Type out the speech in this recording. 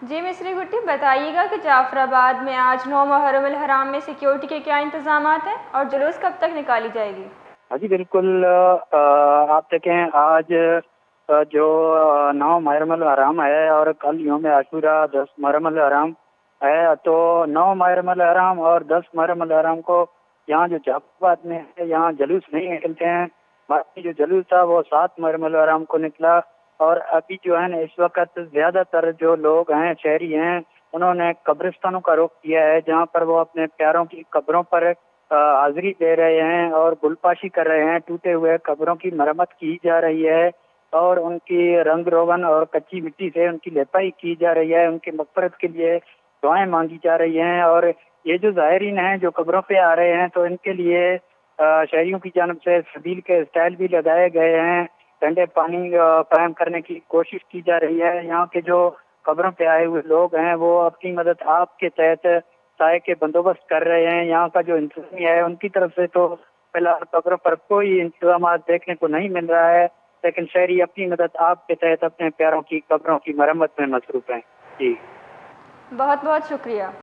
جی مصری گٹی، بتائیے گا کہ جعفر آباد میں آج 9 محرم الحرام میں سیکیورٹی کے کیا انتظامات ہیں اور جلوس کب تک نکالی جائے گی؟ ہاں جی بالکل، آپ دیکھیں آج جو 9 محرم الحرام ہے اور کل یوم عاشورہ 10 محرم الحرام ہے، تو 9 محرم الحرام اور 10 محرم الحرام کو یہاں جو جعفر آباد میں ہے یہاں جلوس نہیں نکلتے ہیں۔ باقی جو جلوس تھا وہ 7 محرم الحرام کو نکلا، اور ابھی جو ہے نا اس وقت زیادہ تر جو لوگ ہیں شہری ہیں انہوں نے قبرستانوں کا رخ کیا ہے، جہاں پر وہ اپنے پیاروں کی قبروں پر حاضری دے رہے ہیں اور گلپاشی کر رہے ہیں۔ ٹوٹے ہوئے قبروں کی مرمت کی جا رہی ہے اور ان کی رنگ روغن اور کچی مٹی سے ان کی لپائی کی جا رہی ہے، ان کی مغفرت کے لیے دعائیں مانگی جا رہی ہیں۔ اور یہ جو زائرین ہیں جو قبروں پہ آ رہے ہیں تو ان کے لیے شہریوں کی جانب سے سبیل کے اسٹائل بھی لگائے گئے ہیں، ٹھنڈے پانی فراہم کرنے کی کوشش کی جا رہی ہے۔ یہاں کے جو قبروں پہ آئے ہوئے لوگ ہیں وہ اپنی مدد آپ کے تحت سائے کے بندوبست کر رہے ہیں۔ یہاں کا جو انتظامیہ ہے ان کی طرف سے تو فی الحال قبروں پر کوئی انتظامات دیکھنے کو نہیں مل رہا ہے، لیکن شہری اپنی مدد آپ کے تحت اپنے پیاروں کی قبروں کی مرمت میں مصروف ہیں۔ جی بہت بہت شکریہ۔